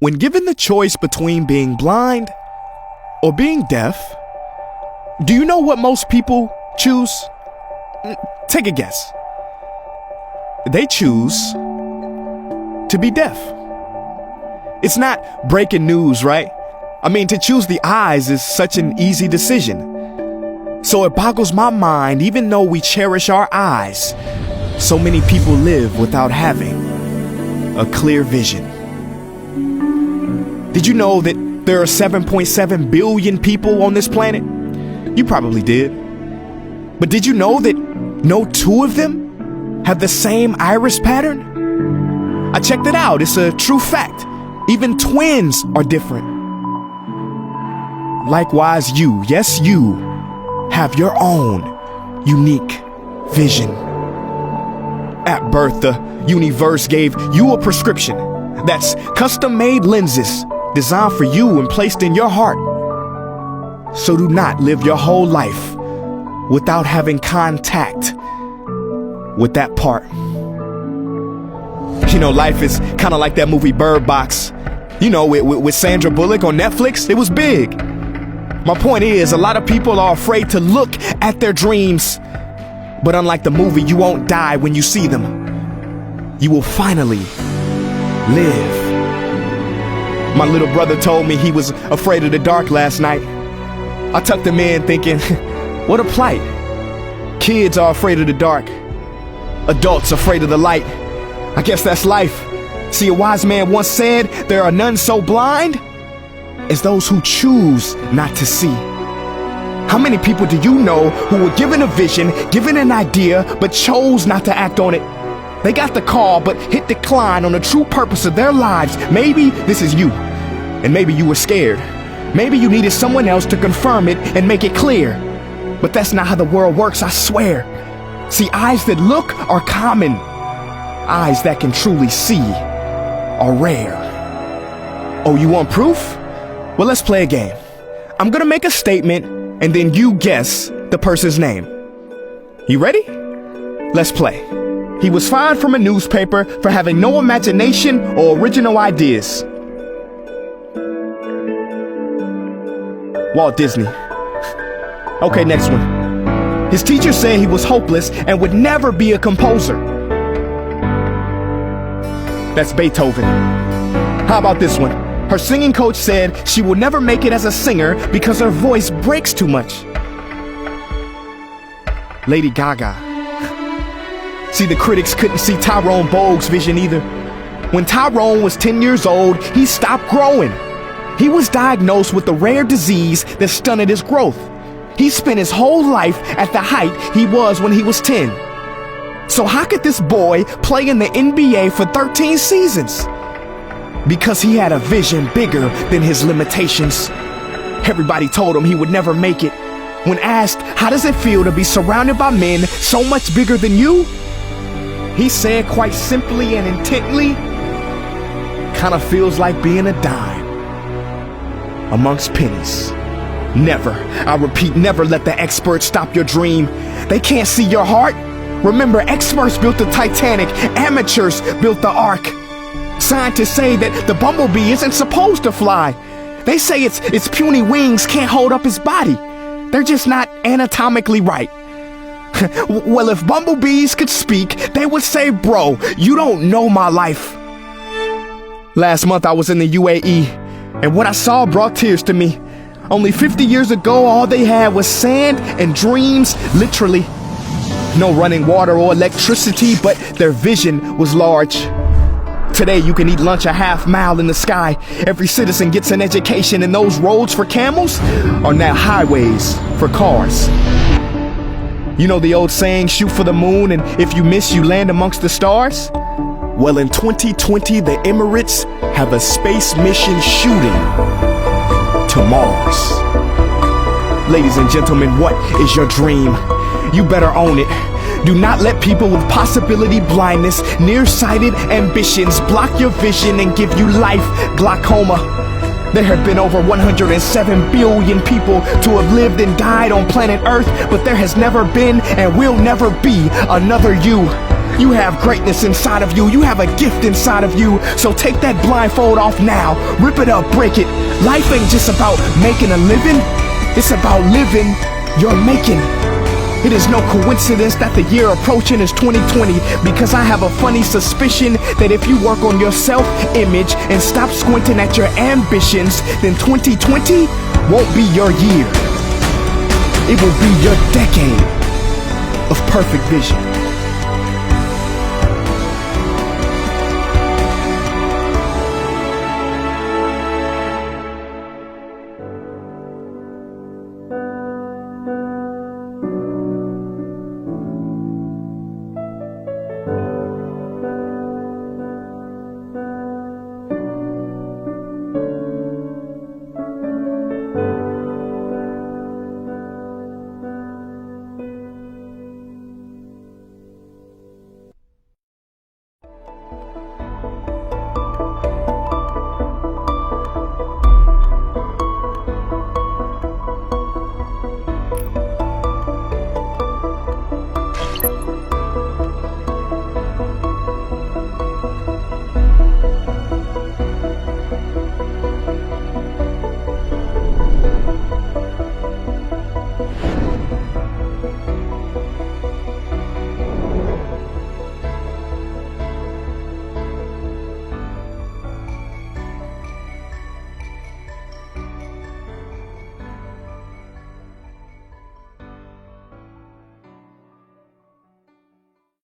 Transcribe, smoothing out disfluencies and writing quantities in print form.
When given the choice between being blind or being deaf, do you know what most people choose? Take a guess. They choose to be deaf. It's not breaking news, right? I mean, to choose the eyes is such an easy decision. So it boggles my mind, even though we cherish our eyes, so many people live without having a clear vision. Did you know that there are 7.7 billion people on this planet? You probably did. But did you know that no two of them have the same iris pattern? I checked it out. It's a true fact. Even twins are different. Likewise, you, yes, you, have your own unique vision. At birth, the universe gave you a prescription that's custom-made lenses designed for you and placed in your heart. So do not live your whole life without having contact with that part. You know, life is kind of like that movie Bird Box. You know, with Sandra Bullock on Netflix. It was big. My point is, a lot of people are afraid to look at their dreams. But unlike the movie, you won't die when you see them. You will finally live. My little brother told me he was afraid of the dark last night. I tucked him in thinking, what a plight. Kids are afraid of the dark. Adults afraid of the light. I guess that's life. See, a wise man once said, there are none so blind as those who choose not to see. How many people do you know who were given a vision, given an idea, but chose not to act on it? They got the call, but hit decline on the true purpose of their lives. Maybe this is you, and maybe you were scared. Maybe you needed someone else to confirm it and make it clear. But that's not how the world works, I swear. See, eyes that look are common. Eyes that can truly see are rare. Oh, you want proof? Well, let's play a game. I'm gonna make a statement, and then you guess the person's name. You ready? Let's play. He was fired from a newspaper for having no imagination or original ideas. Walt Disney. Okay, next one. His teacher said he was hopeless and would never be a composer. That's Beethoven. How about this one? Her singing coach said she will never make it as a singer because her voice breaks too much. Lady Gaga. See, the critics couldn't see Tyrone Bogue's vision either. When Tyrone was 10 years old, he stopped growing. He was diagnosed with a rare disease that stunted his growth. He spent his whole life at the height he was when he was 10. So how could this boy play in the NBA for 13 seasons? Because he had a vision bigger than his limitations. Everybody told him he would never make it. When asked, how does it feel to be surrounded by men so much bigger than you? He said quite simply and intently, kind of feels like being a dime amongst pennies. Never, I repeat, never let the experts stop your dream. They can't see your heart. Remember, experts built the Titanic, amateurs built the Ark. Scientists say that the bumblebee isn't supposed to fly. They say its puny wings can't hold up its body. They're just not anatomically right. Well, if bumblebees could speak, they would say, bro, you don't know my life. Last month I was in the UAE, and what I saw brought tears to me. Only 50 years ago, all they had was sand and dreams, literally. No running water or electricity, but their vision was large. Today, you can eat lunch a half mile in the sky. Every citizen gets an education, and those roads for camels are now highways for cars. You know the old saying, shoot for the moon, and if you miss, you land amongst the stars? Well, in 2020, the Emirates have a space mission shooting to Mars. Ladies and gentlemen, what is your dream? You better own it. Do not let people with possibility blindness, nearsighted ambitions block your vision and give you life glaucoma. There have been over 107 billion people to have lived and died on planet Earth, but there has never been and will never be another you. You have greatness inside of you. You have a gift inside of you. So take that blindfold off now. Rip it up, break it. Life ain't just about making a living. It's about living your making. It is no coincidence that the year approaching is 2020, because I have a funny suspicion that if you work on your self-image and stop squinting at your ambitions, then 2020 won't be your year. It will be your decade of perfect vision.